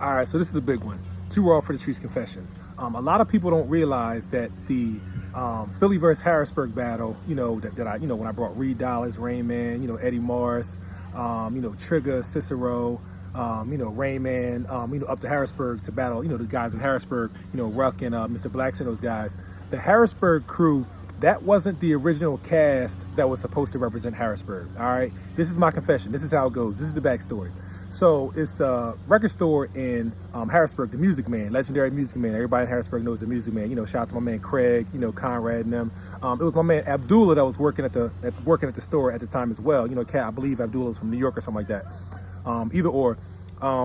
All right, so this is a big one. Too Raw for the Streets Confessions. A lot of people don't realize that the Philly versus Harrisburg battle, that I, when I brought Reed Dollars, Rain Man, Eddie Morris, Trigger, Cicero, Rain Man, up to Harrisburg to battle, the guys in Harrisburg, Ruck and Mr. Blacks and those guys. The Harrisburg crew, that wasn't the original cast that was supposed to represent Harrisburg, all right? This is my confession. This is how it goes. This is the backstory. So it's a record store in Harrisburg, the Music Man, legendary Music Man. Everybody in Harrisburg knows the Music Man. Shout out to my man Craig, Conrad and them. It was my man Abdullah that was working at the store at the time as well. I believe Abdullah was from New York or something like that. Either or.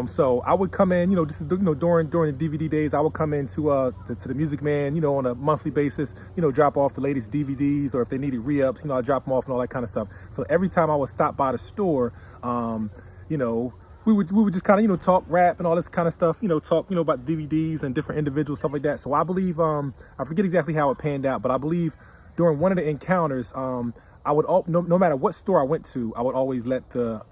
So I would come in, this is during the DVD days. I would come in to the Music Man, on a monthly basis. Drop off the latest DVDs, or if they needed re-ups, I'd drop them off and all that kind of stuff. So every time I would stop by the store, we would just kind of talk rap and all this kind of stuff. Talk about DVDs and different individuals, stuff like that. So I believe I forget exactly how it panned out, but I believe during one of the encounters, I would no matter what store I went to, I would always let the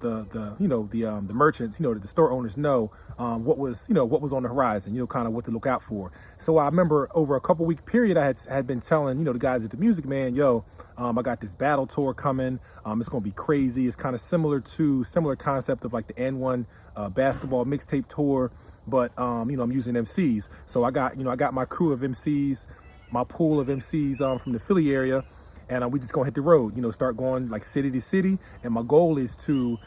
merchants, the store owners know what was on the horizon, kind of what to look out for. So I remember over a couple week period, I had been telling the guys at the Music Man, I got this battle tour coming. It's gonna be crazy. It's kind of similar concept of like the N1 basketball mixtape tour, but I'm using MCs. So I got my crew of MCs, my pool of MCs from the Philly area. And we just gonna hit the road, start going like city to city. And my goal is to,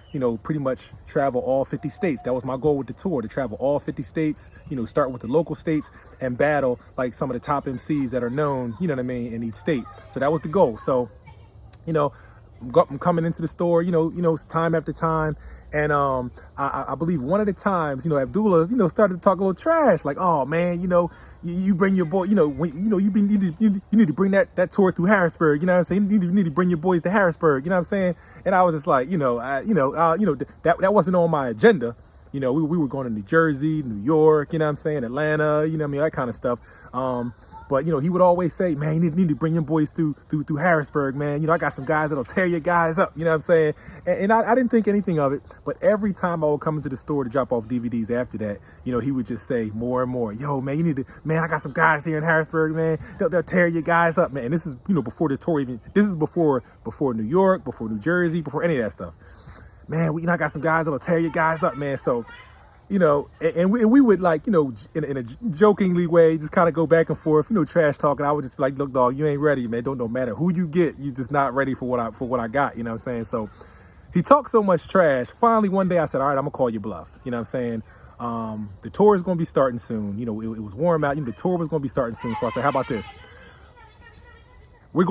pretty much travel all 50 states. That was my goal with the tour, to travel all 50 states, start with the local states and battle like some of the top MCs that are known, in each state. So that was the goal. So, I'm coming into the store, time after time. And I believe one of the times, Abdullah, started to talk a little trash, like, oh man, you bring your boy, you need to bring that tour through Harrisburg, you know what I'm saying? You need to bring your boys to Harrisburg, you know what I'm saying? And I was just like, that wasn't on my agenda. We were going to New Jersey, New York, you know what I'm saying, Atlanta, that kind of stuff. But, he would always say, man, you need to bring your boys through Harrisburg, man. I got some guys that'll tear your guys up, you know what I'm saying? And I didn't think anything of it. But every time I would come into the store to drop off DVDs after that, he would just say more and more, yo, man, I got some guys here in Harrisburg, man. They'll tear your guys up, man. And this is, before the tour even, this is before New York, before New Jersey, before any of that stuff. Man, I got some guys that'll tear your guys up, man. So, and we would like, in a jokingly way, just kind of go back and forth, trash talking. I would just be like, look, dog, you ain't ready, man. Don't matter who you get. You just not ready for what I got. You know what I'm saying? So he talked so much trash. Finally, one day I said, all right, I'm gonna call you bluff. You know what I'm saying? The tour is going to be starting soon. It was warm out. The tour was going to be starting soon. So I said, how about this? I'm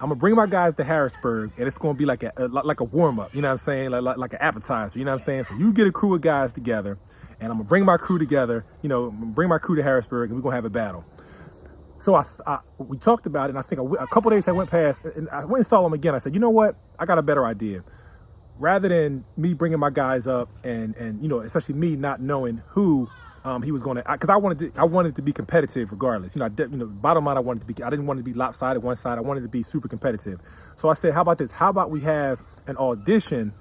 gonna bring my guys to Harrisburg, and it's gonna be like a warm up, you know what I'm saying, like an appetizer, you know what I'm saying. So you get a crew of guys together, and I'm gonna bring my crew together, bring my crew to Harrisburg, and we're gonna have a battle. So we talked about it, and I think a couple days I went past, and I went and saw him again. I said, you know what? I got a better idea. Rather than me bringing my guys up, and especially me not knowing who he was going to, because I wanted to be competitive regardless. Bottom line, I didn't want it to be lopsided one side. I wanted to be super competitive. So I said, how about this? How about we have an audition,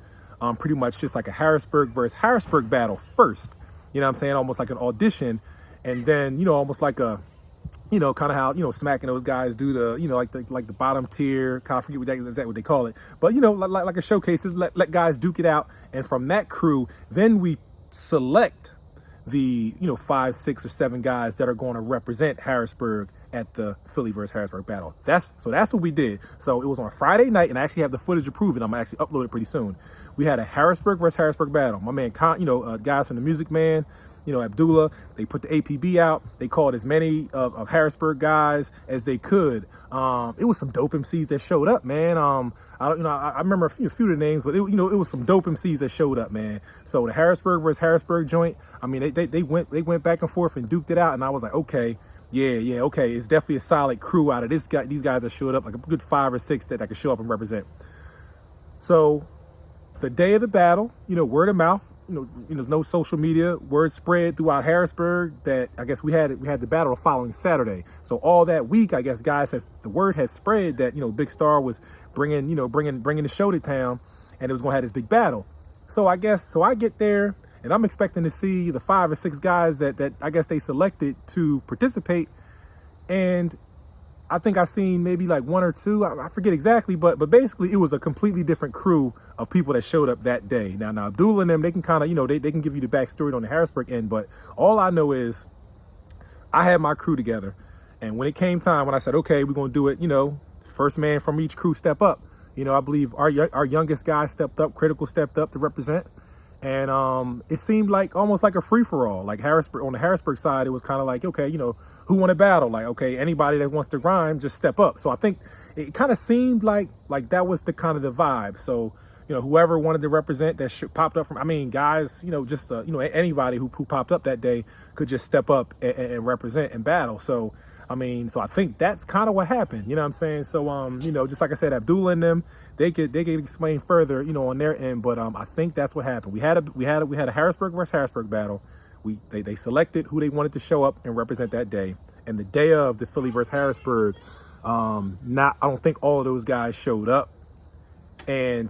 pretty much just like a Harrisburg versus Harrisburg battle first. You know what I'm saying? Almost like an audition, and then almost like a, kind of how smacking those guys do the like the bottom tier. Kind of forget exactly what they call it, but like a showcases. Let guys duke it out, and from that crew, then we select the 5, 6, or 7 guys that are going to represent Harrisburg at the Philly versus Harrisburg battle. That's what we did. So it was on a Friday night, and I actually have the footage to prove it. I'm gonna actually upload it pretty soon. We had a Harrisburg versus Harrisburg battle. My man, guys from the Music Man, Abdullah, they put the APB out. They called as many of Harrisburg guys as they could. It was some dope MCs that showed up, man. I remember a few of the names, but it was some dope MCs that showed up, man. So the Harrisburg versus Harrisburg joint, I mean, they went back and forth and duked it out, and I was like, okay, yeah, okay, it's definitely a solid crew out of these guys that showed up, like a good 5 or 6 that I could show up and represent. So the day of the battle, word of mouth. There's no social media. Word spread throughout Harrisburg that I guess we had the battle the following Saturday. So all that week, I guess the word has spread that Big Star was bringing the show to town, and it was gonna have this big battle. So I get there, and I'm expecting to see the 5 or 6 guys that I guess they selected to participate. And I think I seen maybe like 1 or 2, I forget exactly, but basically it was a completely different crew of people that showed up that day. Now Abdul and them, they can kind of, you know, they can give you the backstory on the Harrisburg end, but all I know is I had my crew together, and when it came time, when I said, okay, we're gonna do it, you know, first man from each crew step up. You know, I believe our youngest guy stepped up, Critical stepped up to represent. And it seemed like almost like a free-for-all. Like Harrisburg, on the Harrisburg side, it was kind of like, okay, you know, who want to battle? Like, okay, anybody that wants to rhyme, just step up. So I think it kind of seemed like that was the kind of the vibe. So, you know, whoever wanted to represent that popped up from, I mean, guys, you know, just, you know, anybody who popped up that day could just step up and represent and battle. So, I mean, so I think that's kind of what happened. You know what I'm saying? So, you know, just like I said, Abdullah and them, they could explain further, you know, on their end. But I think that's what happened. We had a Harrisburg versus Harrisburg battle. They selected who they wanted to show up and represent that day. And the day of the Philly versus Harrisburg, I don't think all of those guys showed up,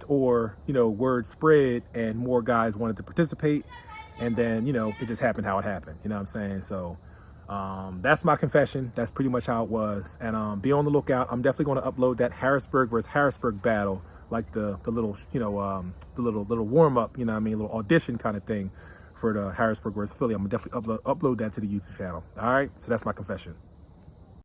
or you know, word spread and more guys wanted to participate. And then, you know, it just happened how it happened. You know what I'm saying? So that's my confession. That's pretty much how it was. And be on the lookout. I'm definitely going to upload that Harrisburg versus Harrisburg battle, like the little, you know, the little warm up, you know what I mean, little audition kind of thing for the Harrisburg versus Philly. I'm gonna definitely upload that to the YouTube channel. All right. So that's my confession.